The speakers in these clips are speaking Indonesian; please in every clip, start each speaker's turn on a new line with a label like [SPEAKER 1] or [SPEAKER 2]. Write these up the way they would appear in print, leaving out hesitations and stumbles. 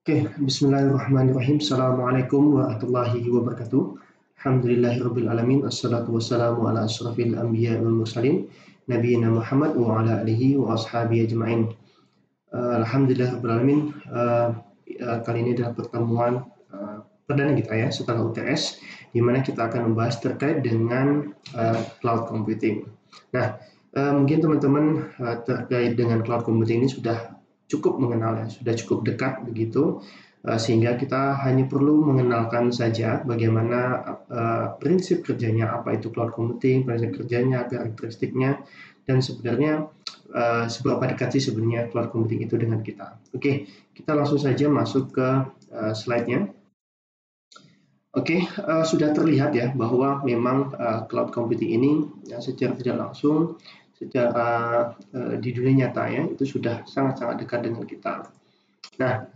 [SPEAKER 1] Oke, bismillahirrahmanirrahim. Assalamualaikum warahmatullahi wabarakatuh. Alhamdulillahirabbil alamin. Assalatu wassalamu ala asyrafil anbiya wal mursalin nabiyina Muhammad wa ala alihi wa ashabihi ajmain. Alhamdulillahirabbil alamin. Kali ini adalah pertemuan perdana kita ya setelah UTS, di mana kita akan membahas terkait dengan cloud computing. Nah, mungkin teman-teman terkait dengan cloud computing ini sudah cukup mengenal ya, sudah cukup dekat begitu, sehingga kita hanya perlu mengenalkan saja bagaimana prinsip kerjanya, apa itu cloud computing, prinsip kerjanya, karakteristiknya, dan sebenarnya seberapa dekat sih sebenarnya cloud computing itu dengan kita. Oke, kita langsung saja masuk ke slide-nya. Oke, sudah terlihat ya bahwa memang cloud computing ini ya, secara tidak langsung, secara di dunia nyata ya itu sudah sangat-sangat dekat dengan kita. Nah,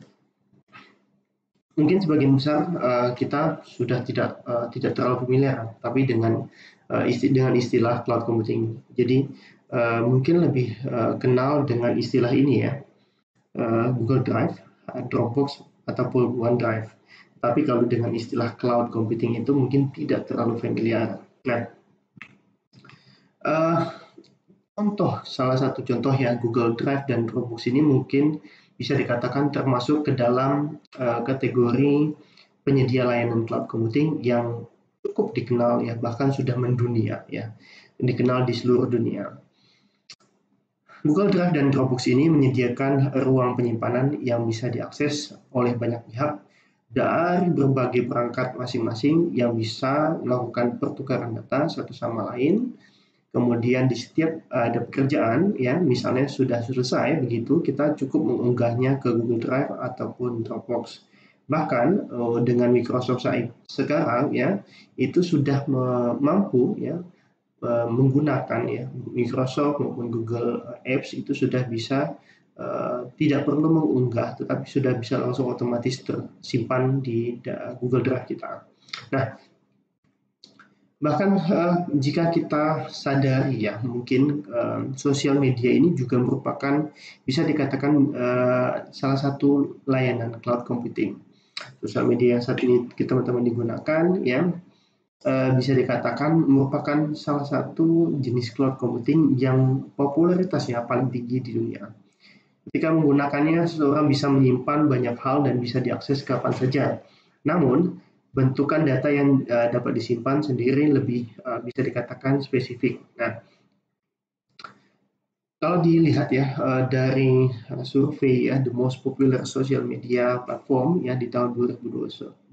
[SPEAKER 1] mungkin sebagian besar kita sudah tidak terlalu familiar, tapi dengan istilah cloud computing. Jadi mungkin lebih kenal dengan istilah ini ya, Google Drive, Dropbox, ataupun OneDrive. Tapi kalau dengan istilah cloud computing itu mungkin tidak terlalu familiar. Nah, salah satu contoh ya Google Drive dan Dropbox ini mungkin bisa dikatakan termasuk ke dalam kategori penyedia layanan cloud computing yang cukup dikenal ya, bahkan sudah mendunia ya, dikenal di seluruh dunia. Google Drive dan Dropbox ini menyediakan ruang penyimpanan yang bisa diakses oleh banyak pihak dari berbagai perangkat masing-masing yang bisa melakukan pertukaran data satu sama lain. Kemudian di setiap ada pekerjaan ya, misalnya sudah selesai begitu, kita cukup mengunggahnya ke Google Drive ataupun Dropbox. Bahkan dengan Microsoft sekarang ya, itu sudah mampu ya menggunakan ya Microsoft maupun Google Apps itu sudah bisa tidak perlu mengunggah, tetapi sudah bisa langsung otomatis tersimpan di Google Drive kita. Nah, bahkan jika kita sadari ya, mungkin sosial media ini juga merupakan bisa dikatakan salah satu layanan cloud computing. Sosial media yang saat ini kita teman-teman digunakan ya, bisa dikatakan merupakan salah satu jenis cloud computing yang popularitasnya paling tinggi di dunia. Ketika menggunakannya, seseorang bisa menyimpan banyak hal dan bisa diakses kapan saja. Namun, bentukan data yang dapat disimpan sendiri lebih bisa dikatakan spesifik. Nah, kalau dilihat ya dari survei ya, the most popular social media platform ya di tahun 2021,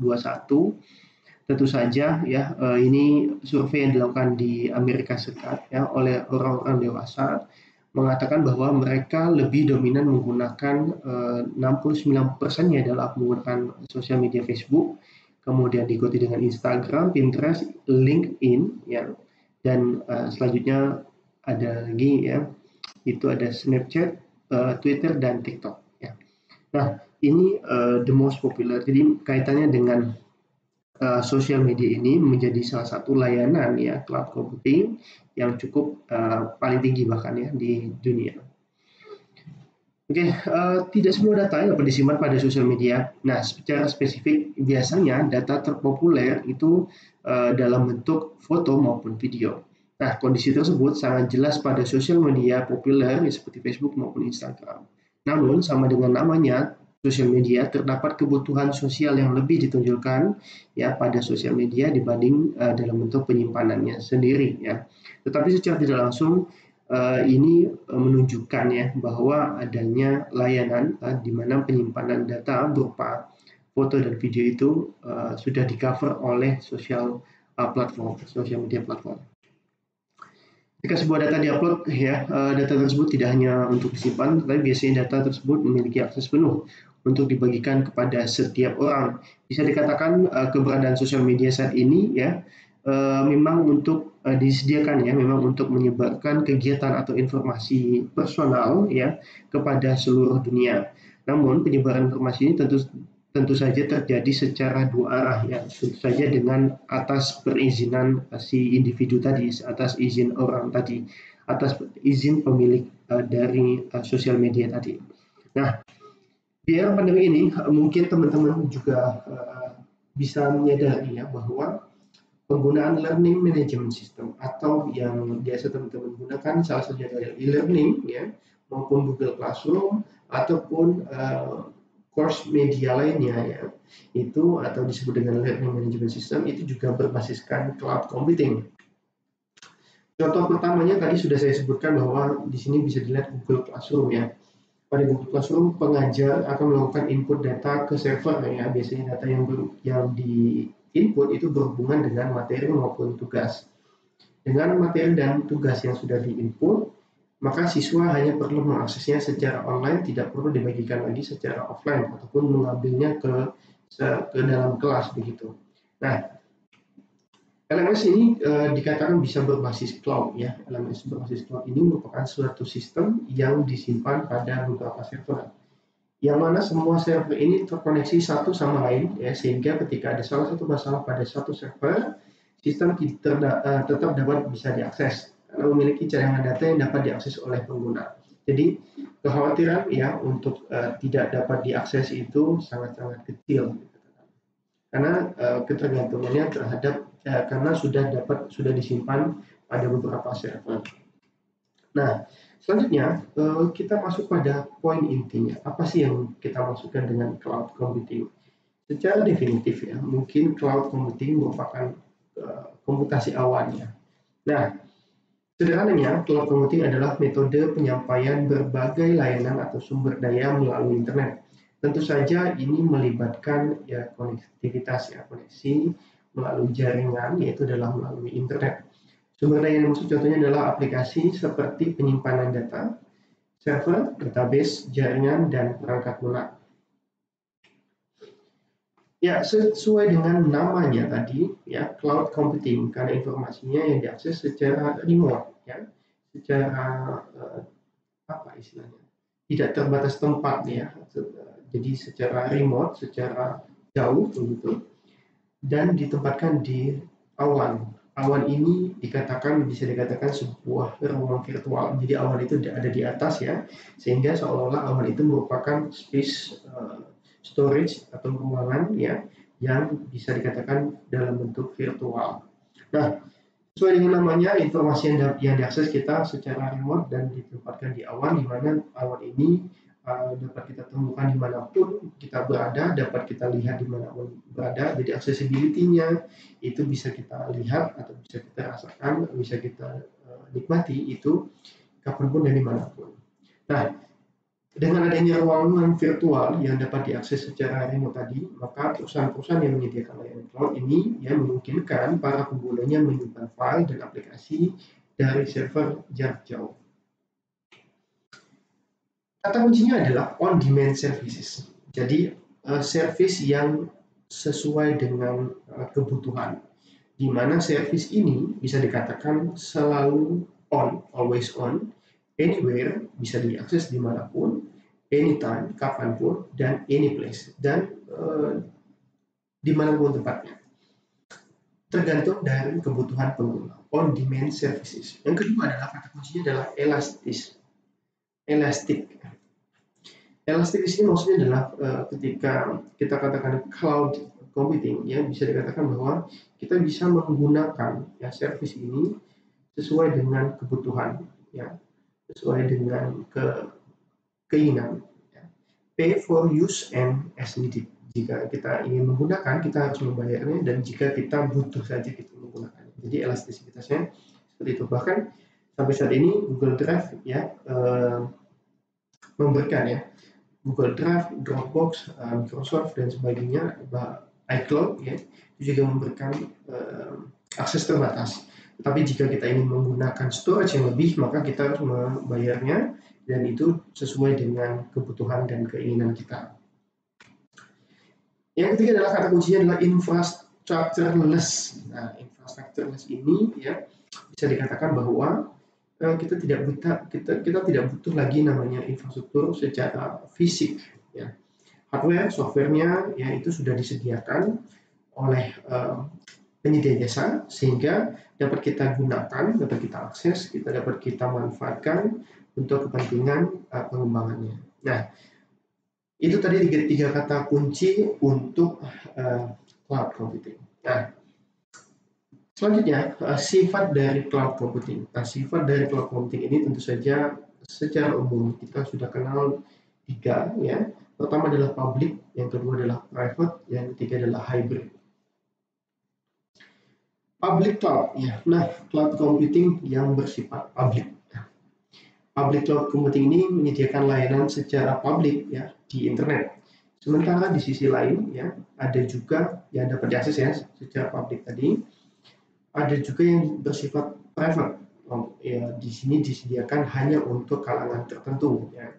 [SPEAKER 1] tentu saja ya ini survei yang dilakukan di Amerika Serikat ya oleh orang-orang dewasa mengatakan bahwa mereka lebih dominan menggunakan 69%-nya adalah menggunakan sosial media Facebook, kemudian diikuti dengan Instagram, Pinterest, LinkedIn ya, dan selanjutnya ada lagi ya, itu ada Snapchat, Twitter, dan TikTok ya. Nah, ini the most popular. Jadi kaitannya dengan sosial media ini menjadi salah satu layanan ya cloud computing yang cukup paling tinggi bahkan ya di dunia. Oke, tidak semua data dapat disimpan pada sosial media. Nah, secara spesifik biasanya data terpopuler itu dalam bentuk foto maupun video. Nah, kondisi tersebut sangat jelas pada sosial media populer ya, seperti Facebook maupun Instagram. Namun, sama dengan namanya, sosial media terdapat kebutuhan sosial yang lebih ditunjukkan ya pada sosial media dibanding dalam bentuk penyimpanannya sendiri ya. Tetapi secara tidak langsung ini menunjukkan ya bahwa adanya layanan di mana penyimpanan data berupa foto dan video itu sudah di-cover oleh sosial media platform. Jika sebuah data diupload ya, data tersebut tidak hanya untuk disimpan, tetapi biasanya data tersebut memiliki akses penuh untuk dibagikan kepada setiap orang. Bisa dikatakan keberadaan sosial media saat ini ya memang untuk disediakan ya, memang untuk menyebarkan kegiatan atau informasi personal ya kepada seluruh dunia. Namun penyebaran informasi ini tentu saja terjadi secara dua arah ya, tentu saja dengan atas perizinan si individu tadi, atas izin orang tadi, atas izin pemilik dari sosial media tadi. Nah, Di era pandemi ini, mungkin teman-teman juga bisa menyadari ya bahwa penggunaan learning management system atau yang biasa teman-teman gunakan salah satunya adalah e-learning ya maupun Google Classroom ataupun course media lainnya ya itu atau disebut dengan learning management system itu juga berbasiskan cloud computing. Contoh pertamanya tadi sudah saya sebutkan bahwa di sini bisa dilihat Google Classroom ya. Pada Google Classroom, pengajar akan melakukan input data ke server ya. Biasanya data yang di input itu berhubungan dengan materi maupun tugas. Dengan materi dan tugas yang sudah di-input, maka siswa hanya perlu mengaksesnya secara online, tidak perlu dibagikan lagi secara offline ataupun mengambilnya ke dalam kelas begitu. Nah, LMS ini dikatakan bisa berbasis cloud ya. LMS berbasis cloud ini merupakan suatu sistem yang disimpan pada beberapa server. Yang mana semua server ini terkoneksi satu sama lain ya sehingga ketika ada salah satu masalah pada satu server, sistem tetap dapat bisa diakses karena memiliki cadangan data yang dapat diakses oleh pengguna. Jadi kekhawatiran ya untuk tidak dapat diakses itu sangat-sangat kecil karena ketergantungannya terhadap karena sudah disimpan pada beberapa server. Nah, selanjutnya kita masuk pada poin intinya. Apa sih yang kita maksudkan dengan cloud computing? Secara definitif ya, mungkin cloud computing merupakan komputasi awan ya. Nah, sederhananya cloud computing adalah metode penyampaian berbagai layanan atau sumber daya melalui internet. Tentu saja ini melibatkan ya konektivitas ya, koneksi melalui jaringan yaitu adalah melalui internet. Sumber daya yang dimaksud contohnya adalah aplikasi seperti penyimpanan data, server, database, jaringan, dan perangkat lunak. Ya, sesuai dengan namanya tadi, ya cloud computing karena informasinya yang diakses secara remote, ya, secara apa istilahnya, tidak terbatas tempat ya, jadi secara remote, secara jauh begitu, dan ditempatkan di awan. Awan ini bisa dikatakan sebuah ruang virtual. Jadi awan itu ada di atas ya, sehingga seolah-olah awan itu merupakan space storage atau ruangan ya yang bisa dikatakan dalam bentuk virtual. Nah, sesuai dengan namanya, informasi yang diakses kita secara remote dan ditempatkan di awan, di mana awan ini dapat kita temukan dimanapun kita berada, dapat kita lihat dimanapun berada. Jadi accessibility-nya itu bisa kita lihat atau bisa kita rasakan, bisa kita nikmati itu kapanpun dan dimanapun. Nah, dengan adanya ruangan virtual yang dapat diakses secara remote tadi, maka perusahaan-perusahaan yang menyediakan layanan cloud ini yang memungkinkan para penggunanya menyimpan file dan aplikasi dari server jarak jauh. Kata kuncinya adalah on-demand services. Jadi service yang sesuai dengan kebutuhan, di mana service ini bisa dikatakan selalu on, always on, anywhere, bisa diakses dimanapun, anytime, kapanpun, dan any place, dan dimanapun tempatnya. Tergantung dari kebutuhan pengguna. On-demand services. Yang kedua adalah kata kuncinya adalah elastis. Elastic. Elastic di sini maksudnya adalah ketika kita katakan cloud computing, ya bisa dikatakan bahwa kita bisa menggunakan ya service ini sesuai dengan kebutuhan, ya sesuai dengan keinginan. Ya. Pay for use and as needed. Jika kita ingin menggunakan, kita harus membayarnya, dan jika kita butuh saja kita menggunakannya. Jadi elastisitasnya seperti itu. Bahkan sampai saat ini Google Drive ya memberikan ya Google Drive, Dropbox, Microsoft dan sebagainya, iCloud ya itu juga memberikan akses terbatas. Tapi jika kita ingin menggunakan storage yang lebih, maka kita harus membayarnya, dan itu sesuai dengan kebutuhan dan keinginan kita. Yang ketiga adalah kata kuncinya adalah infrastructureless. Nah, infrastructureless ini ya bisa dikatakan bahwa kita tidak butuh lagi namanya infrastruktur secara fisik ya. Hardware, softwarenya ya itu sudah disediakan oleh penyedia jasa sehingga dapat kita gunakan, dapat kita akses, dapat kita manfaatkan untuk kepentingan pengembangannya. Nah, Itu tadi tiga kata kunci untuk cloud computing. Nah, selanjutnya sifat dari cloud computing. Nah, sifat dari cloud computing ini tentu saja secara umum kita sudah kenal tiga, ya. Pertama adalah public, yang kedua adalah private, yang ketiga adalah hybrid. Public cloud, ya. Nah, cloud computing yang bersifat public. Public cloud computing ini menyediakan layanan secara publik, ya, di internet. Sementara di sisi lain, ya, ada juga yang dapat diakses, ya, secara publik tadi. Ada juga yang bersifat private. Ya, di sini disediakan hanya untuk kalangan tertentu, ya.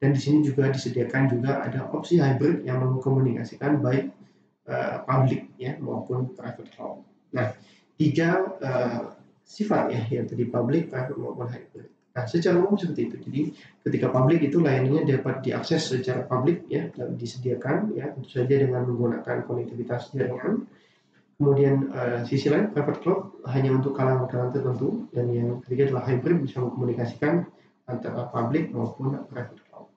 [SPEAKER 1] Dan di sini juga disediakan juga ada opsi hybrid yang mengkomunikasikan baik public, ya, maupun private cloud. Nah, tiga sifat, ya, yang tadi public, private maupun hybrid. Nah, secara umum seperti itu. Jadi, ketika public itu layanannya dapat diakses secara publik, ya, dan disediakan, ya, tentu saja dengan menggunakan konektivitas jaringan. Kemudian sisi lain private cloud hanya untuk kalangan tertentu, dan yang ketiga adalah hybrid, bisa mengkomunikasikan antara public maupun private cloud.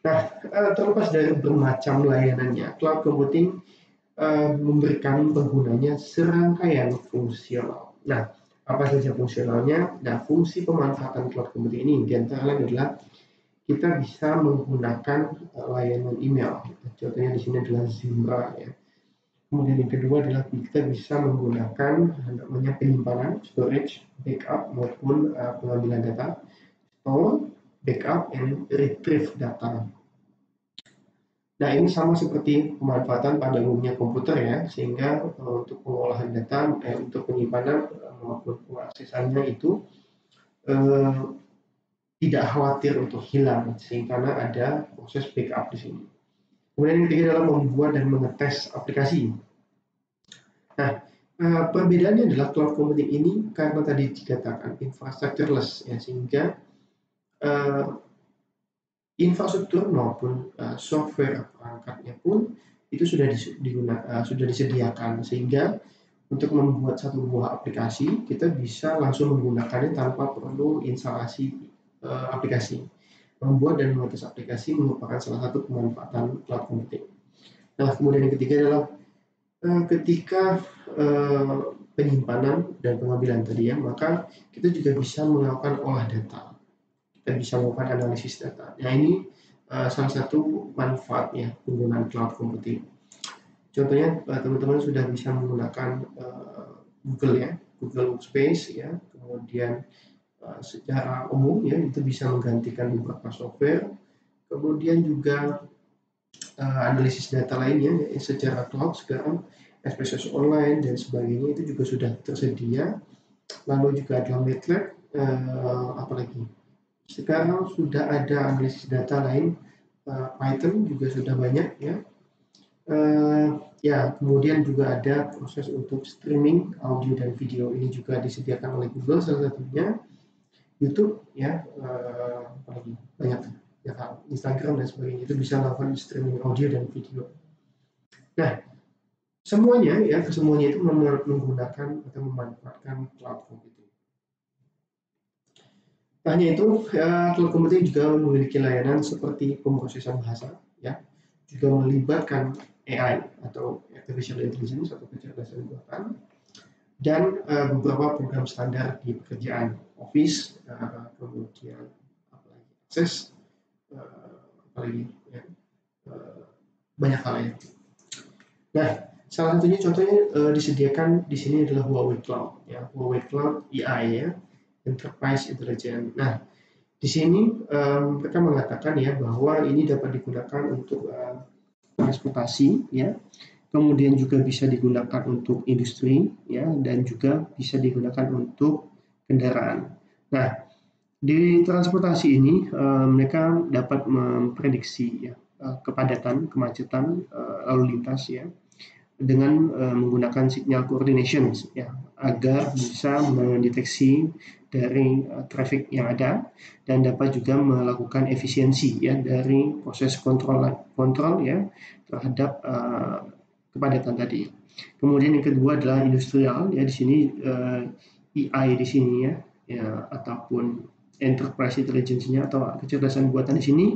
[SPEAKER 1] Nah, terlepas dari bermacam layanannya, cloud computing memberikan penggunanya serangkaian fungsional. Nah, apa saja fungsionalnya? Nah, fungsi pemanfaatan cloud computing ini diantara lain adalah kita bisa menggunakan layanan email. Contohnya di sini adalah Zimbra, ya. Kemudian yang kedua adalah kita bisa menggunakan namanya penyimpanan, storage, backup maupun pengambilan data, store, backup, and retrieve data. Nah, ini sama seperti pemanfaatan pada umumnya komputer, ya, sehingga untuk pengolahan data, untuk penyimpanan maupun pengaksesannya itu tidak khawatir untuk hilang, sehingga ada proses backup di sini. Kemudian yang ketiga adalah membuat dan mengetes aplikasi. Nah, perbedaannya adalah cloud computing ini karena tadi dikatakan infrastructureless, ya, sehingga infrastruktur maupun software perangkatnya pun itu sudah disediakan, sehingga untuk membuat satu buah aplikasi kita bisa langsung menggunakannya tanpa perlu instalasi aplikasi. Membuat dan mengetes aplikasi merupakan salah satu pemanfaatan cloud computing. Nah, kemudian yang ketiga adalah ketika penyimpanan dan pengambilan tadi, ya, maka kita juga bisa melakukan olah data. Kita bisa melakukan analisis data. Nah, ini salah satu manfaatnya penggunaan cloud computing. Contohnya teman-teman sudah bisa menggunakan Google, ya, Google Workspace, ya, kemudian secara umum, ya, itu bisa menggantikan beberapa software. Kemudian juga analisis data lainnya, ya, secara cloud sekarang SPSS online dan sebagainya itu juga sudah tersedia. Lalu juga ada MATLAB, apalagi sekarang sudah ada analisis data lain, Python juga sudah banyak, ya. Ya, kemudian juga ada proses untuk streaming audio dan video, ini juga disediakan oleh Google, salah satunya YouTube, ya, apalagi banyak, ya, Instagram dan sebagainya itu bisa melakukan streaming audio dan video. Nah, semuanya, ya, kesemuanya itu menggunakan atau memanfaatkan cloud computing. Tak hanya itu, cloud computing juga memiliki layanan seperti pemrosesan bahasa, ya, juga melibatkan AI atau artificial intelligence atau kecerdasan buatan, dan beberapa program standar di pekerjaan Office, kemudian apalagi Access, apalagi, ya, banyak hal lain. Nah, salah satunya contohnya disediakan di sini adalah Huawei Cloud, ya, Huawei Cloud AI, ya, Enterprise Intelligence. Nah, di sini mereka mengatakan, ya, bahwa ini dapat digunakan untuk transportasi, ya, kemudian juga bisa digunakan untuk industri, ya, dan juga bisa digunakan untuk kendaraan. Nah, di transportasi ini mereka dapat memprediksi, ya, kepadatan, kemacetan lalu lintas, ya, dengan menggunakan signal coordination, ya, agar bisa mendeteksi dari traffic yang ada dan dapat juga melakukan efisiensi, ya, dari proses kontrol, ya, terhadap kepadatan tadi. Kemudian yang kedua adalah industrial, ya, di sini AI di sini, ya, ataupun enterprise intelligence-nya atau kecerdasan buatan di sini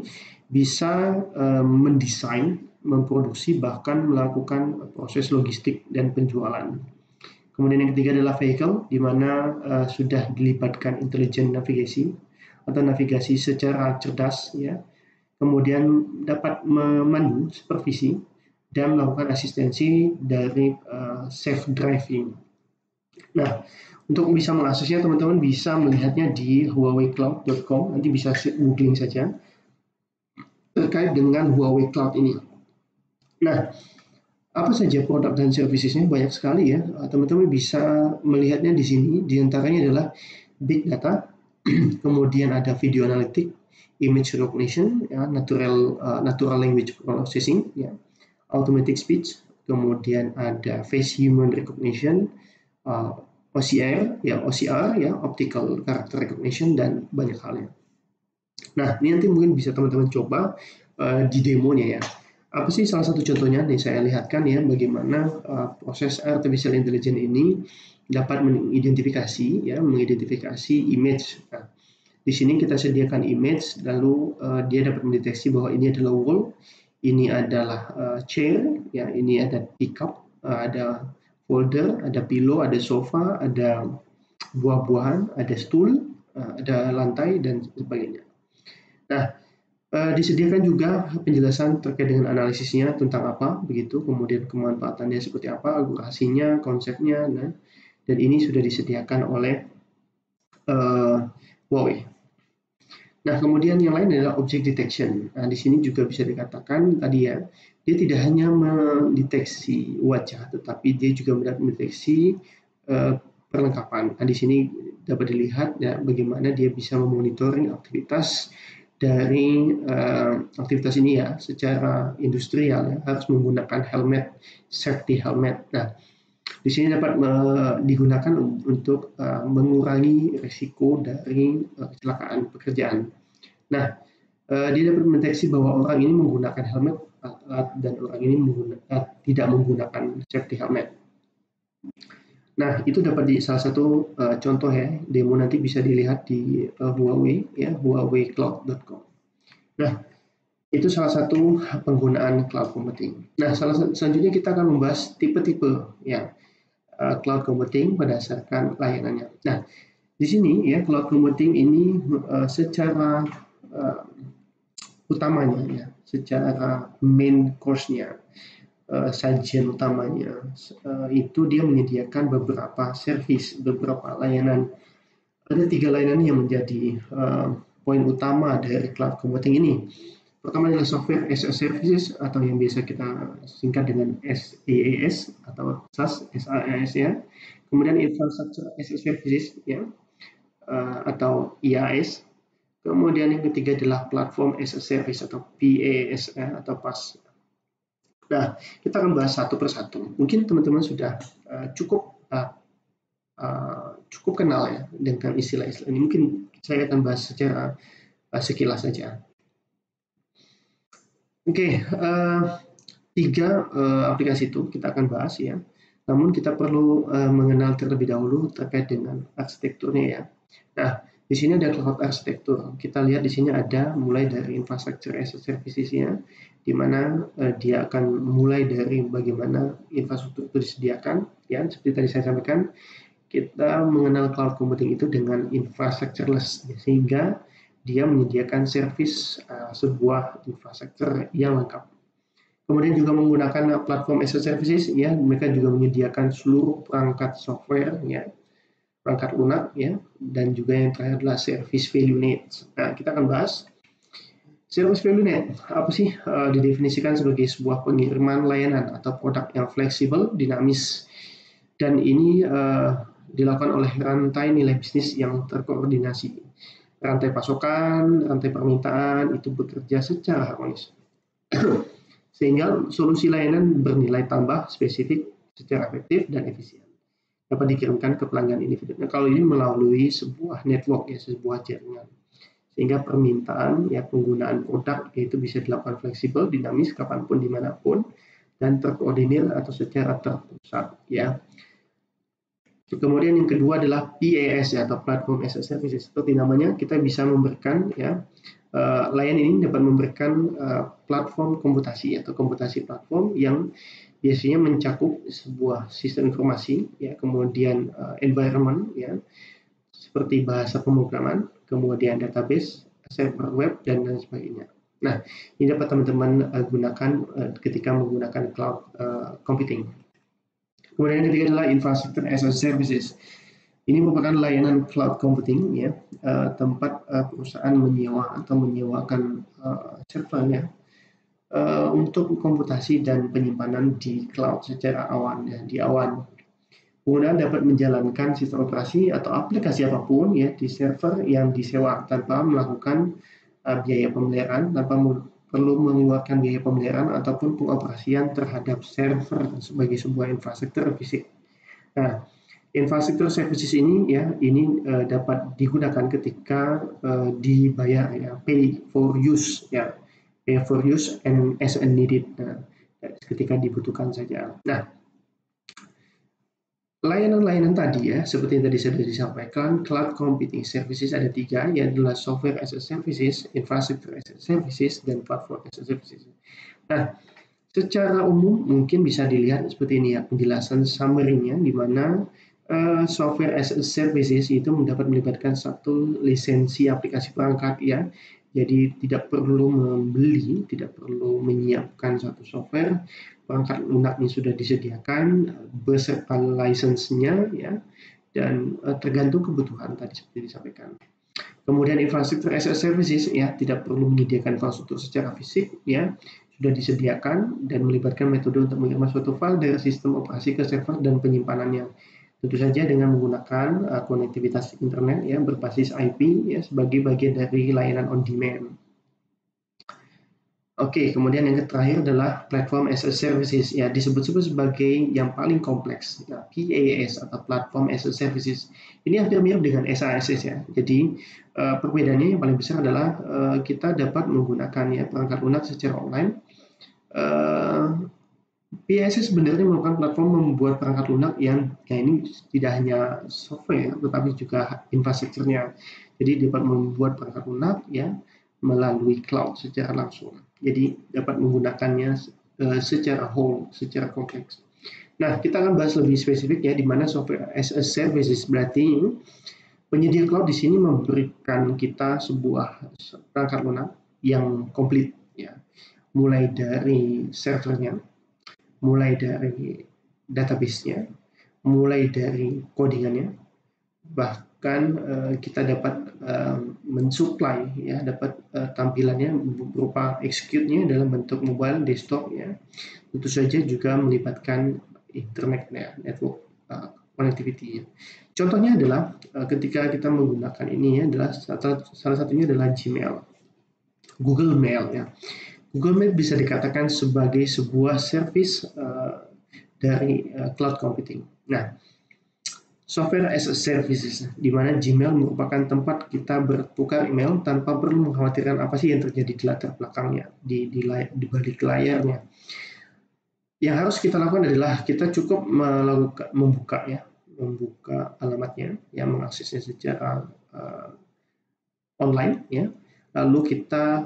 [SPEAKER 1] bisa mendesain, memproduksi, bahkan melakukan proses logistik dan penjualan. Kemudian yang ketiga adalah vehicle, di mana sudah dilibatkan intelligent navigasi atau navigasi secara cerdas, ya. Kemudian dapat memandu, supervisi, dan melakukan asistensi dari safe driving. Nah, untuk bisa mengaksesnya teman-teman bisa melihatnya di huaweicloud.com, nanti bisa googling saja terkait dengan Huawei Cloud ini. Nah, apa saja produk dan servicesnya? Banyak sekali ya. Teman-teman bisa melihatnya di sini. Di antaranya adalah big data, kemudian ada video analytic, image recognition, ya, natural language processing, ya, automatic speech, kemudian ada face human recognition, OCR, ya, optical character recognition, dan banyak halnya. Nah, ini nanti mungkin bisa teman-teman coba di demonya ya. Apa sih salah satu contohnya? Nih saya lihatkan ya bagaimana proses artificial intelligence ini dapat mengidentifikasi image. Nah, di sini kita sediakan image, lalu dia dapat mendeteksi bahwa ini adalah wall, ini adalah chair, ya, ini ada pickup, ada folder, ada pillow, ada sofa, ada buah-buahan, ada stool, ada lantai dan sebagainya. Nah, disediakan juga penjelasan terkait dengan analisisnya tentang apa, begitu, kemudian kemanfaatannya seperti apa, akurasinya, konsepnya, nah, dan ini sudah disediakan oleh Huawei. Nah, kemudian yang lain adalah object detection. Nah, di sini juga bisa dikatakan tadi ya, dia tidak hanya mendeteksi wajah, tetapi dia juga mendeteksi perlengkapan. Nah, di sini dapat dilihat ya bagaimana dia bisa memonitoring aktivitas dari aktivitas ini ya secara industrial ya, harus menggunakan helmet, safety helmet. Nah, di sini dapat digunakan untuk mengurangi risiko dari kecelakaan pekerjaan. Nah, dia dapat mendeteksi bahwa orang ini menggunakan helmet dan orang ini tidak menggunakan safety helmet. Nah, itu dapat di salah satu contoh ya, demo nanti bisa dilihat di Huawei ya, huaweicloud.com. Nah, itu salah satu penggunaan cloud computing. Nah, selanjutnya kita akan membahas tipe-tipe ya cloud computing berdasarkan layanannya. Nah, di sini ya cloud computing ini secara utamanya ya, secara main course-nya, sajian utamanya itu dia menyediakan beberapa service, beberapa layanan. Ada 3 layanan yang menjadi poin utama dari cloud computing ini. Pertama adalah software as a services atau yang biasa kita singkat dengan SaaS atau SaaS ya. Kemudian infrastructure as a services ya, atau IaaS. Kemudian yang ketiga adalah platform as a service atau PaaS atau PaaS. Nah, kita akan bahas satu persatu. Mungkin teman-teman sudah cukup kenal ya dengan istilah-istilah ini. Mungkin saya akan bahas secara sekilas saja. Oke, 3 aplikasi itu kita akan bahas ya. Namun kita perlu mengenal terlebih dahulu terkait dengan arsitekturnya ya. Nah, di sini ada cloud arsitektur. Kita lihat di sini ada mulai dari infrastructure as a services-nya, di mana dia akan mulai dari bagaimana infrastruktur itu disediakan. Ya, seperti tadi saya sampaikan, kita mengenal cloud computing itu dengan infrastructureless, sehingga dia menyediakan service sebuah infrastruktur yang lengkap. Kemudian juga menggunakan platform as a services, ya, mereka juga menyediakan seluruh perangkat software, ya, perangkat lunak, ya, dan juga yang terakhir adalah service value net. Nah, kita akan bahas service value net. Apa sih? Didefinisikan sebagai sebuah pengiriman layanan atau produk yang fleksibel, dinamis, dan ini dilakukan oleh rantai nilai bisnis yang terkoordinasi. Rantai pasokan, rantai permintaan itu bekerja secara harmonis. Sehingga solusi layanan bernilai tambah spesifik, secara efektif dan efisien. Dapat dikirimkan ke pelanggan individu. Nah, kalau ini melalui sebuah network ya, sebuah jaringan. Sehingga permintaan ya penggunaan produk itu bisa dilakukan fleksibel, dinamis, kapanpun, dimanapun, dan terkoordinir atau secara terpusat ya. Kemudian yang kedua adalah PaaS ya, atau Platform as a Service. Seperti namanya, kita bisa memberikan ya, layanan ini dapat memberikan platform komputasi atau komputasi platform yang biasanya mencakup sebuah sistem informasi ya, kemudian environment ya, seperti bahasa pemrograman, kemudian database, server web, dan lain sebagainya. Nah, ini dapat teman-teman gunakan ketika menggunakan cloud computing. Kemudian yang ketiga adalah infrastructure as a services. Ini merupakan layanan cloud computing ya, tempat perusahaan menyewa atau menyewakan servernya untuk komputasi dan penyimpanan di cloud secara awan ya, di awan. Penggunaan dapat menjalankan sistem operasi atau aplikasi apapun ya di server yang disewa tanpa melakukan biaya pemeliharaan, tanpa perlu mengeluarkan biaya pemeliharaan ataupun pengoperasian terhadap server sebagai sebuah infrastruktur fisik. Nah, infrastruktur services ini ya, ini dapat digunakan ketika dibayar ya, pay for use ya, pay for use and as needed. Nah, ketika dibutuhkan saja. Nah, layanan-layanan tadi ya, seperti yang tadi sudah disampaikan, cloud computing services ada 3, yaitu adalah software as a services, infrastructure as a services, dan platform as a services. Nah, secara umum mungkin bisa dilihat seperti ini ya, penjelasan summary-nya, di mana software as a services itu dapat melibatkan satu lisensi aplikasi perangkat ya. Jadi tidak perlu membeli, tidak perlu menyiapkan satu software, perangkat lunaknya sudah disediakan beserta lisensinya ya, dan tergantung kebutuhan tadi seperti disampaikan. Kemudian infrastruktur as a services ya, tidak perlu menyediakan infrastruktur secara fisik ya, sudah disediakan dan melibatkan metode untuk mengirim suatu file dari sistem operasi ke server dan penyimpanannya. Tentu saja dengan menggunakan konektivitas internet ya, berbasis IP ya, sebagai bagian dari layanan on demand. Oke, kemudian yang terakhir adalah platform as a services ya, disebut-sebut sebagai yang paling kompleks ya, PaaS atau platform as a services. Ini hampir mirip dengan SaaS ya. Jadi perbedaannya yang paling besar adalah kita dapat menggunakan ya perangkat lunak secara online. PaaS sebenarnya merupakan platform membuat perangkat lunak yang ya ini tidak hanya software tetapi juga infrastrukturnya. Jadi dapat membuat perangkat lunak ya melalui cloud secara langsung. Jadi dapat menggunakannya secara whole, secara kompleks. Nah, kita akan bahas lebih spesifik ya di mana software as a services, berarti penyedia cloud di sini memberikan kita sebuah perangkat lunak yang komplit ya. Mulai dari servernya, mulai dari database-nya, mulai dari codingannya, bahkan kita dapat mensupply ya, dapat tampilannya berupa execute-nya dalam bentuk mobile, desktop ya. Tentu saja juga melibatkan internet ya, network connectivity ya. Contohnya adalah ketika kita menggunakan ini ya, adalah salah satunya adalah Gmail, Google Mail ya. Google Mail bisa dikatakan sebagai sebuah service dari cloud computing. Nah, software as a services, di mana Gmail merupakan tempat kita bertukar email tanpa perlu mengkhawatirkan apa sih yang terjadi di latar belakangnya, di balik layarnya. Yang harus kita lakukan adalah kita cukup membuka alamatnya, yang mengaksesnya secara online ya. Lalu kita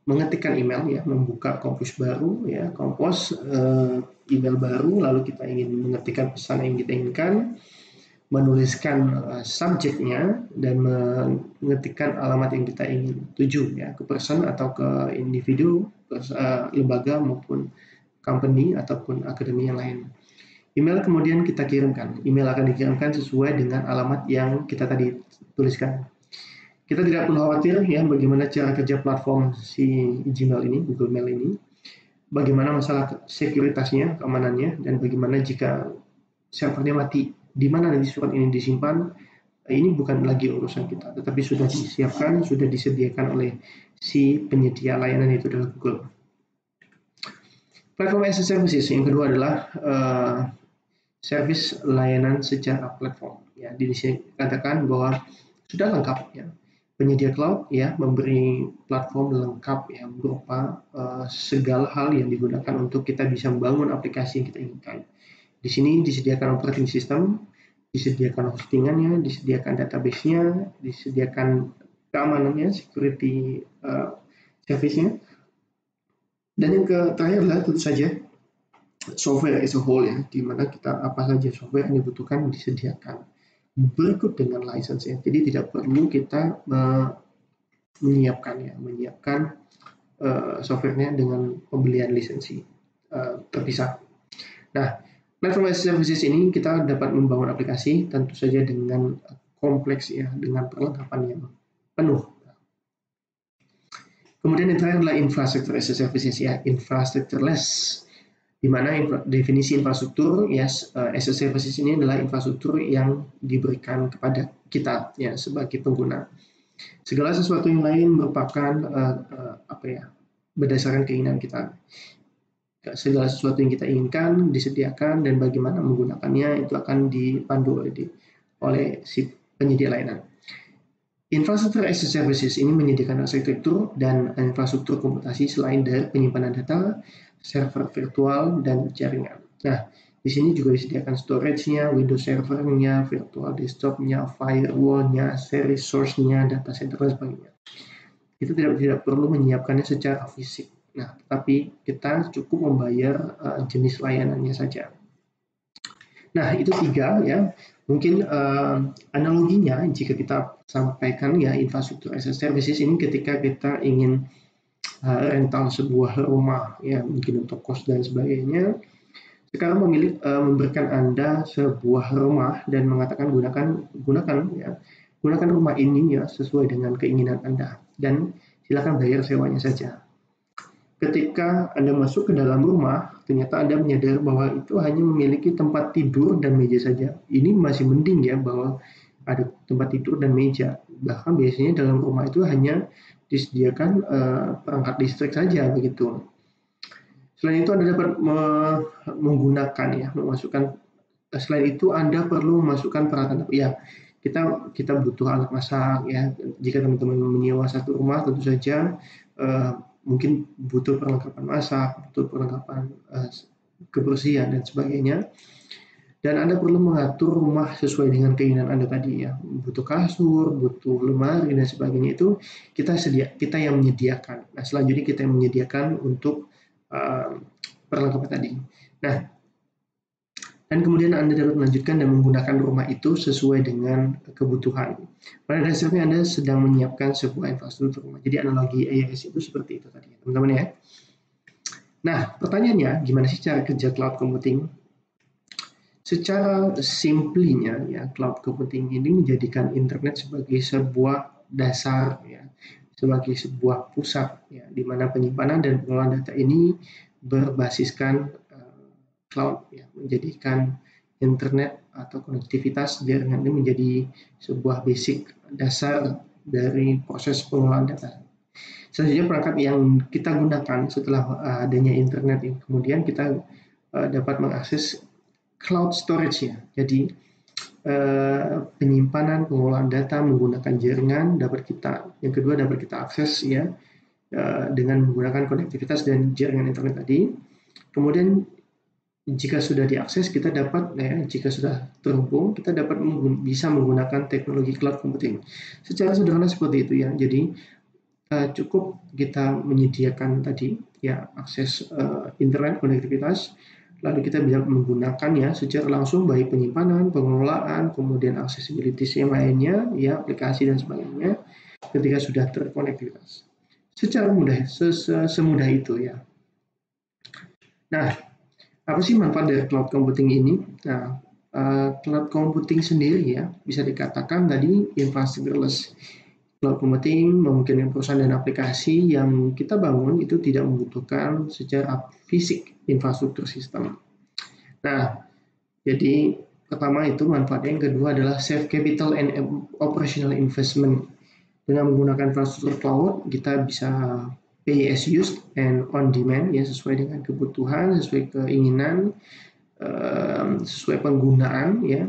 [SPEAKER 1] mengetikkan email ya, membuka Compose baru ya, Compose email baru, lalu kita ingin mengetikkan pesan yang kita inginkan, menuliskan subjeknya dan mengetikkan alamat yang kita ingin tuju ya, ke person atau ke individu, lembaga maupun company ataupun akademi yang lain. Email kemudian kita kirimkan. Email akan dikirimkan sesuai dengan alamat yang kita tadi tuliskan. Kita tidak perlu khawatir ya bagaimana cara kerja platform si Gmail ini, Google Mail ini, bagaimana masalah sekuritasnya, keamanannya, dan bagaimana jika servernya mati, di mana nanti surat ini disimpan. Ini bukan lagi urusan kita, tetapi sudah disiapkan, sudah disediakan oleh si penyedia layanan, itu adalah Google. Platform as a services yang kedua adalah service layanan secara platform. Ya, di sini katakan bahwa sudah lengkap ya. Penyedia cloud ya memberi platform lengkap yang berupa segala hal yang digunakan untuk kita bisa membangun aplikasi yang kita inginkan. Di sini disediakan operating system, disediakan hostingannya, disediakan database-nya, disediakan keamanannya, security service-nya. Dan yang terakhir adalah tentu saja software as a whole ya, di mana kita apa saja software yang dibutuhkan disediakan berikut dengan license ya. Jadi tidak perlu kita menyiapkan softwarenya dengan pembelian lisensi terpisah. Nah, platform as a services ini kita dapat membangun aplikasi tentu saja dengan kompleks ya, dengan perlengkapan yang penuh. Kemudian yang terakhir adalah infrastructure as a services ya, infrastructureless, di mana definisi infrastruktur ya as a services ini adalah infrastruktur yang diberikan kepada kita ya sebagai pengguna. Segala sesuatu yang lain merupakan berdasarkan keinginan kita. Segala sesuatu yang kita inginkan disediakan dan bagaimana menggunakannya itu akan dipandu oleh si penyedia layanan. Infrastruktur as a services ini menyediakan arsitektur dan infrastruktur komputasi selain dari penyimpanan data, server virtual, dan jaringan. Nah, di sini juga disediakan storage-nya, Windows Server-nya, virtual desktop-nya, firewall-nya, series source-nya, data center, dan sebagainya. Itu tidak perlu menyiapkannya secara fisik. Nah, tetapi kita cukup membayar jenis layanannya saja. Nah, itu 3 ya. Mungkin analoginya jika kita sampaikan ya infrastruktur as a services ini ketika kita ingin rental sebuah rumah ya mungkin untuk kos dan sebagainya. Sekarang pemilik memberikan Anda sebuah rumah dan mengatakan gunakan rumah ini ya sesuai dengan keinginan Anda dan silakan bayar sewanya saja. Ketika Anda masuk ke dalam rumah, ternyata Anda menyadari bahwa itu hanya memiliki tempat tidur dan meja saja. Ini masih mending ya bahwa ada tempat tidur dan meja. Bahkan biasanya dalam rumah itu hanya disediakan perangkat listrik saja begitu. Selain itu Anda dapat selain itu Anda perlu memasukkan peralatan ya. Kita butuh alat masak ya. Jika teman-teman menyewa satu rumah tentu saja mungkin butuh perlengkapan masak, butuh perlengkapan kebersihan dan sebagainya. Dan Anda perlu mengatur rumah sesuai dengan keinginan Anda tadi ya. Butuh kasur, butuh lemari dan sebagainya itu kita yang menyediakan. Nah, selanjutnya kita yang menyediakan untuk perlengkapan tadi. Nah, dan kemudian Anda dapat melanjutkan dan menggunakan rumah itu sesuai dengan kebutuhan. Pada dasarnya Anda sedang menyiapkan sebuah infrastruktur rumah. Jadi analogi AIS itu seperti itu tadi, teman-teman ya. Nah, pertanyaannya, gimana sih cara kerja cloud computing? Secara simplinya ya, cloud computing ini menjadikan internet sebagai sebuah dasar ya, sebagai sebuah pusat ya, di mana penyimpanan dan pengelolaan data ini berbasiskan cloud ya, menjadikan internet atau konektivitas jaringan ini menjadi sebuah basic dasar dari proses pengelolaan data. Selanjutnya perangkat yang kita gunakan setelah adanya internet ini, kemudian kita dapat mengakses cloud storage ya. Jadi penyimpanan pengelolaan data menggunakan jaringan yang kedua dapat kita akses ya dengan menggunakan konektivitas dan jaringan internet tadi. Kemudian jika sudah diakses jika sudah terhubung kita dapat bisa menggunakan teknologi cloud computing. Secara sederhana seperti itu ya. Jadi cukup kita menyediakan tadi ya akses internet konektivitas, lalu kita bisa menggunakannya secara langsung baik penyimpanan, pengelolaan, kemudian accessibility yang lainnya ya aplikasi dan sebagainya ketika sudah terkonektivitas. Secara mudah semudah itu ya. Nah, apa sih manfaat dari cloud computing ini? Nah, cloud computing sendiri ya bisa dikatakan tadi infrastructureless. Cloud computing memungkinkan perusahaan dan aplikasi yang kita bangun itu tidak membutuhkan secara fisik infrastruktur sistem. Nah, jadi pertama itu manfaatnya, yang kedua adalah save capital and operational investment. Dengan menggunakan infrastruktur cloud, kita bisa pay as used and on demand ya sesuai dengan kebutuhan, sesuai keinginan, sesuai penggunaan ya,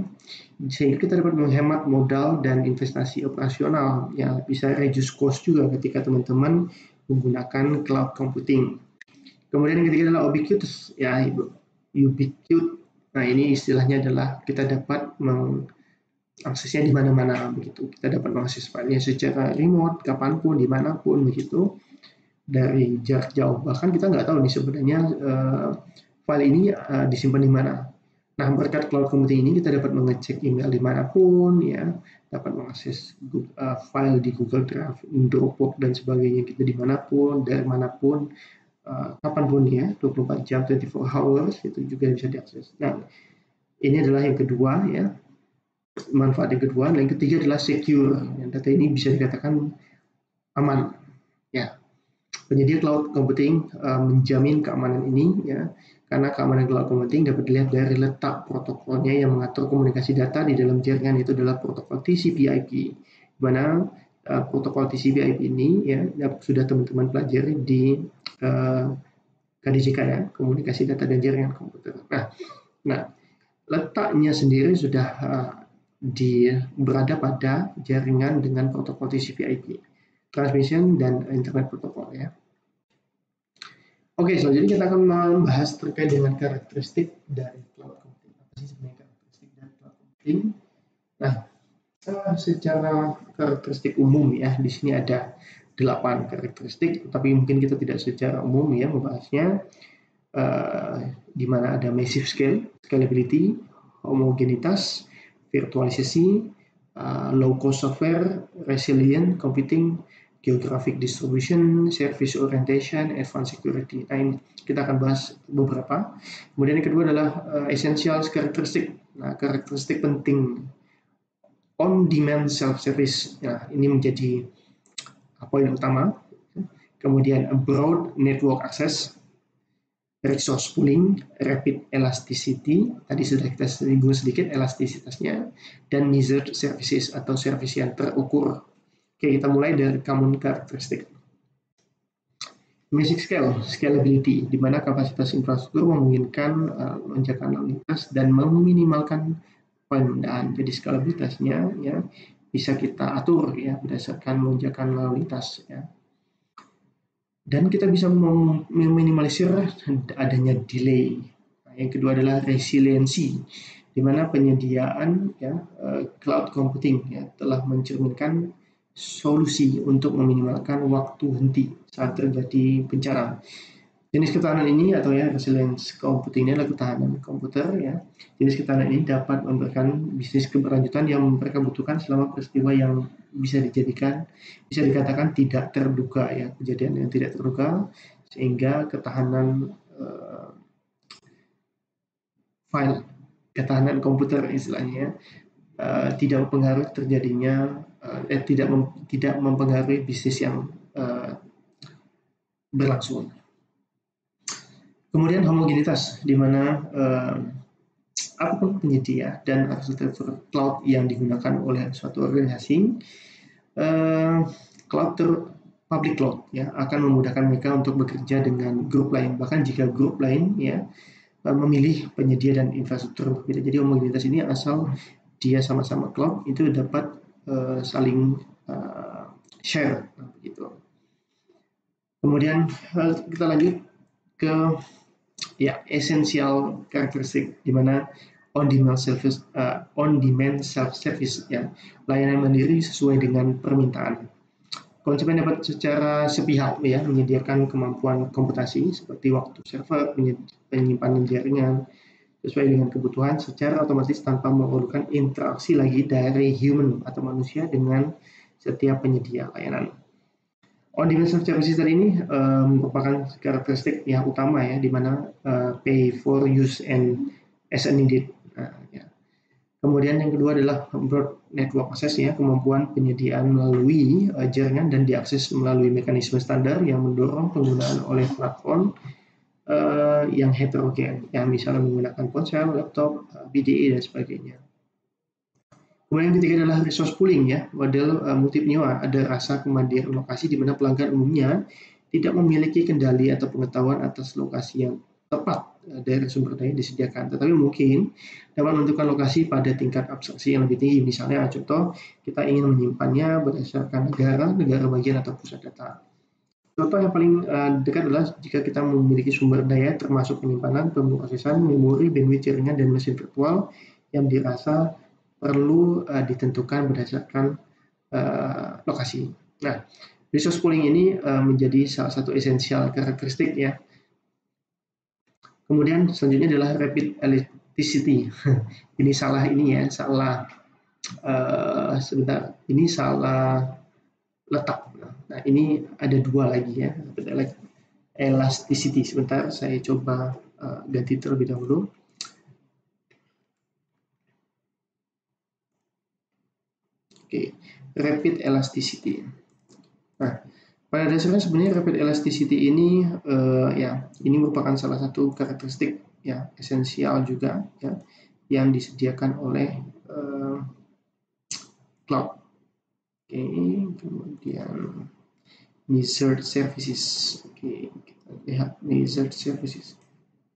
[SPEAKER 1] sehingga kita dapat menghemat modal dan investasi operasional ya, bisa reduce cost juga ketika teman-teman menggunakan cloud computing. Kemudian yang ketiga adalah ubiquitous ya, ubiquitous. Nah, ini istilahnya adalah kita dapat aksesnya di mana-mana begitu. Kita dapat mengakses filenya secara remote, kapanpun, dimanapun begitu, dari jarak jauh. Bahkan kita nggak tahu nih sebenarnya file ini disimpan di mana. Nah, berkat cloud computing ini kita dapat mengecek email dimanapun, ya, dapat mengakses file di Google Drive, Dropbox dan sebagainya kita dimanapun, dari manapun, kapanpun ya, 24 jam, 24 hours itu juga bisa diakses. Nah, ini adalah yang kedua ya, manfaat yang kedua. Dan yang ketiga adalah secure. Yang data ini bisa dikatakan aman. Ya, penyedia cloud computing menjamin keamanan ini ya, karena keamanan cloud computing dapat dilihat dari letak protokolnya yang mengatur komunikasi data di dalam jaringan. Itu adalah protokol TCP/IP, di mana protokol TCP/IP ini ya sudah teman-teman pelajari di KDJK ya, komunikasi data dan jaringan komputer. Nah, letaknya sendiri sudah berada pada jaringan dengan protokol TCP/IP, transmission dan internet protokol ya. Oke, selanjutnya kita akan membahas terkait dengan karakteristik dari cloud computing. Apa sih sebenarnya karakteristik dari cloud computing? Nah, secara karakteristik umum ya, di sini ada 8 karakteristik, tapi mungkin kita tidak secara umum ya membahasnya, di mana ada massive scale, scalability, homogenitas, virtualisasi, low cost software, resilient computing, geographic distribution, service orientation, advanced security. Nah, ini kita akan bahas beberapa. Kemudian yang kedua adalah essential characteristic. Nah, karakteristik penting on-demand self-service. Nah, ini menjadi poin utama. Kemudian broad network access, resource pooling, rapid elasticity, tadi sudah kita singgung sedikit elastisitasnya, dan measured services atau service yang terukur. Oke, kita mulai dari common karakteristik. Basic scale, scalability, di mana kapasitas infrastruktur memungkinkan lonjakan lalu lintas dan meminimalkan penundaan. Jadi scalabilitasnya ya bisa kita atur ya berdasarkan lonjakan lalu lintas ya. Dan kita bisa meminimalisir adanya delay. Nah, yang kedua adalah resiliensi, di mana penyediaan ya cloud computing ya telah mencerminkan solusi untuk meminimalkan waktu henti saat terjadi bencana. Jenis ketahanan ini atau ya resilience computing ini adalah ketahanan komputer ya. Jenis ketahanan ini dapat memberikan bisnis keberlanjutan yang mereka butuhkan selama peristiwa yang bisa dikatakan tidak terduga ya, kejadian yang tidak terduga, sehingga ketahanan file, ketahanan komputer istilahnya tidak mempengaruhi terjadinya tidak mempengaruhi bisnis yang berlangsung. Kemudian homogenitas, di mana apapun penyedia dan arsitektur cloud yang digunakan oleh suatu organisasi, public cloud ya akan memudahkan mereka untuk bekerja dengan grup lain, bahkan jika grup lain ya memilih penyedia dan infrastruktur yang berbeda. Jadi homogenitas ini asal dia sama-sama cloud itu dapat saling share begitu. Kemudian kita lanjut ke ya essential karakteristik, di mana on-demand self-service ya, layanan mandiri sesuai dengan permintaan. Konsumen dapat secara sepihak ya menyediakan kemampuan komputasi seperti waktu server, penyimpanan jaringan sesuai dengan kebutuhan secara otomatis tanpa memerlukan interaksi lagi dari human atau manusia dengan setiap penyedia layanan. On-demand self-service tadi ini merupakan karakteristik yang utama ya, di mana pay for use and as needed. Ya. Kemudian yang kedua adalah broad network access ya, kemampuan penyediaan melalui jaringan dan diakses melalui mekanisme standar yang mendorong penggunaan oleh platform yang heterogen, yang misalnya menggunakan ponsel, laptop, PDA dan sebagainya. Kemudian yang ketiga adalah resource pooling ya, model multi-penyewa. Ada rasa kemandirian lokasi di mana pelanggan umumnya tidak memiliki kendali atau pengetahuan atas lokasi yang tepat dari sumber daya yang disediakan, tetapi mungkin dapat menentukan lokasi pada tingkat abstraksi yang lebih tinggi. Misalnya contoh, kita ingin menyimpannya berdasarkan negara bagian atau pusat data. Contoh yang paling dekat adalah jika kita memiliki sumber daya termasuk penyimpanan, pemrosesan, memori, bandwidth jaringan, dan mesin virtual yang dirasa perlu ditentukan berdasarkan lokasi. Nah, resource pooling ini menjadi salah satu esensial karakteristik ya. Kemudian selanjutnya adalah rapid elasticity. Ini salah ini ya, salah sebentar, ini salah letak. Nah, ini ada dua lagi ya, rapid elasticity. Sebentar, saya coba ganti terlebih dahulu. Oke, rapid elasticity. Nah, pada dasarnya sebenarnya rapid elasticity ini ya, ini merupakan salah satu karakteristik ya esensial juga ya yang disediakan oleh cloud. Oke, kemudian Wizard Services. Oke, kita lihat Wizard Services.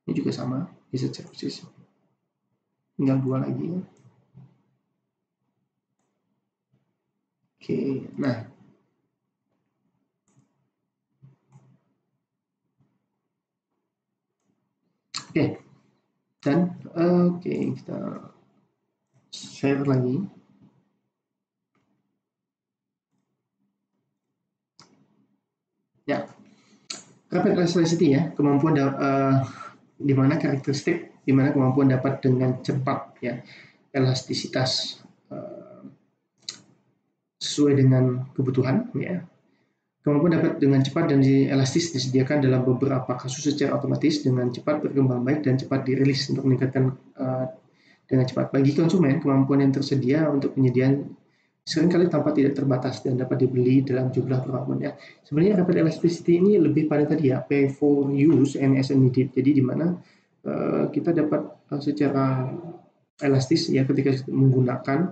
[SPEAKER 1] Ini juga sama, Wizard Services. Tinggal dua lagi ya. Oke, nah. Oke, dan oke, kita share lagi. Ya, rapid elasticity ya, kemampuan di mana karakteristik di mana kemampuan dapat dengan cepat ya, elastisitas sesuai dengan kebutuhan ya. Kemampuan dapat dengan cepat dan elastis disediakan dalam beberapa kasus secara otomatis dengan cepat berkembang baik dan cepat dirilis untuk meningkatkan dengan cepat. Bagi konsumen, kemampuan yang tersedia untuk penyediaan seringkali tampak tidak terbatas dan dapat dibeli dalam jumlah berapapun ya. Sebenarnya rapid elasticity ini lebih pada tadi ya, pay for use and as needed. Jadi di mana kita dapat secara elastis ya ketika menggunakan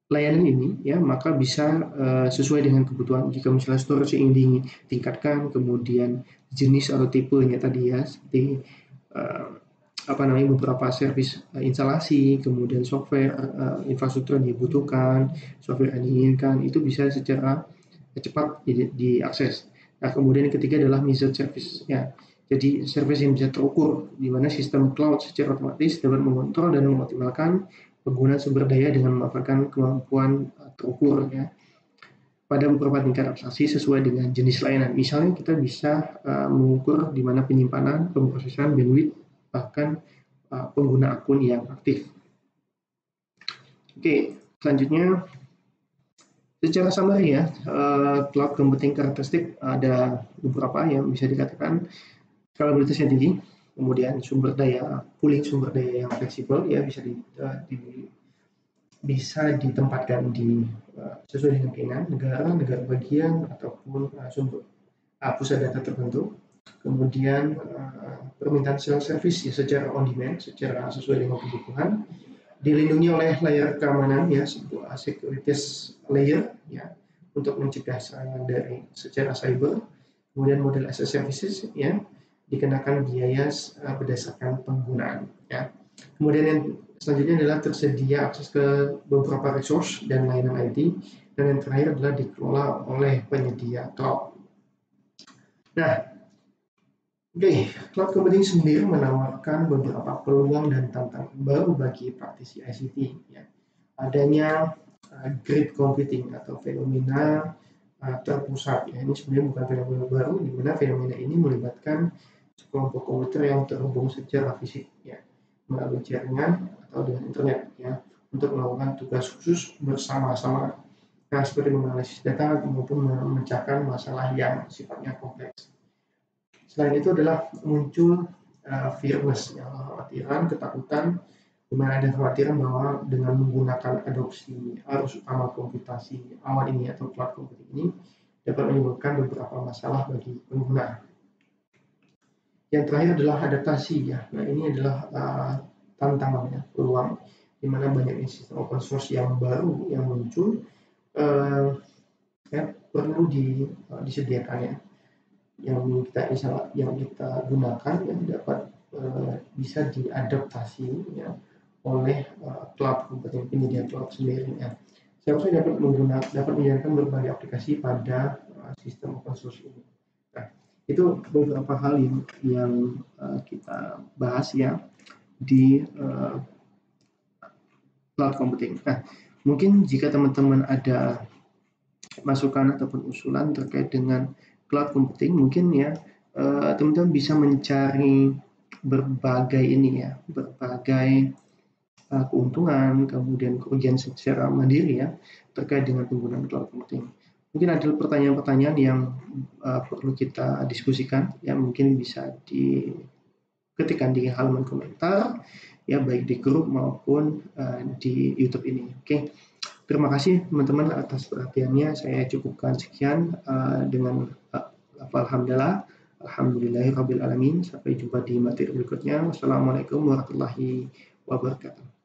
[SPEAKER 1] layanan ini ya, maka bisa sesuai dengan kebutuhan. Jika misalnya storage ingin ditingkatkan, kemudian jenis atau tipenya tadi ya, seperti beberapa servis instalasi, kemudian software infrastruktur yang dibutuhkan, software yang diinginkan, itu bisa secara cepat diakses. Nah, kemudian yang ketiga adalah measured service ya. Jadi service yang bisa terukur, di mana sistem cloud secara otomatis dapat mengontrol dan mengoptimalkan penggunaan sumber daya dengan memanfaatkan kemampuan terukur ya pada beberapa tingkat abstraksi sesuai dengan jenis layanan. Misalnya kita bisa mengukur di mana penyimpanan, pemrosesan, bandwidth, bahkan pengguna akun yang aktif. Oke, selanjutnya secara summary ya, cloud computing karakteristik ada beberapa yang bisa dikatakan skalabilitas yang tinggi, kemudian sumber daya pooling sumber daya yang fleksibel ya, bisa ditempatkan di sesuai dengan keinginan negara bagian ataupun sumber pusat data tertentu. Kemudian permintaan self-service ya secara on demand, secara sesuai dengan kebutuhan, dilindungi oleh layar keamanan ya, sebuah security layer ya untuk mencegah serangan dari secara cyber. Kemudian model as a services ya, dikenakan biaya berdasarkan penggunaan ya. Kemudian yang selanjutnya adalah tersedia akses ke beberapa resource dan layanan IT, dan yang terakhir adalah dikelola oleh penyedia cloud. Nah, cloud computing sendiri menawarkan beberapa peluang dan tantangan baru bagi praktisi ICT. Ya. Adanya grid computing atau fenomena terpusat. Ya. Ini sebenarnya bukan fenomena baru, di mana fenomena ini melibatkan sekelompok komputer yang terhubung secara fisik, ya, melalui jaringan atau dengan internet, ya, untuk melakukan tugas khusus bersama-sama. Nah, seperti menganalisis data maupun memecahkan masalah yang sifatnya kompleks. Selain itu adalah muncul fearless, ya, kekhawatiran, ketakutan, di mana ada kekhawatiran bahwa dengan menggunakan adopsi arus utama komputasi awal ini atau cloud computing ini dapat menimbulkan beberapa masalah bagi pengguna. Yang terakhir adalah adaptasi ya. Nah, ini adalah tantangannya, peluang di mana banyak sistem open source yang baru yang muncul ya, perlu disediakan ya. Yang kita gunakan yang dapat bisa diadaptasi ya oleh cloud computing, penyedia cloud sendiri ya. Seharusnya dapat menjalankan berbagai aplikasi pada sistem open source ini. Nah, itu beberapa hal yang kita bahas ya di cloud computing. Nah, mungkin jika teman-teman ada masukan ataupun usulan terkait dengan cloud computing, mungkin ya teman-teman bisa mencari berbagai keuntungan, kemudian kerugian secara mandiri ya terkait dengan penggunaan cloud computing. Mungkin ada pertanyaan-pertanyaan yang perlu kita diskusikan, yang mungkin bisa diketikkan di halaman komentar, ya baik di grup maupun di YouTube ini. Oke, terima kasih teman-teman atas perhatiannya. Saya cukupkan sekian dengan alhamdulillah. Alhamdulillahirabbil alamin. Sampai jumpa di materi berikutnya. Wassalamualaikum warahmatullahi wabarakatuh.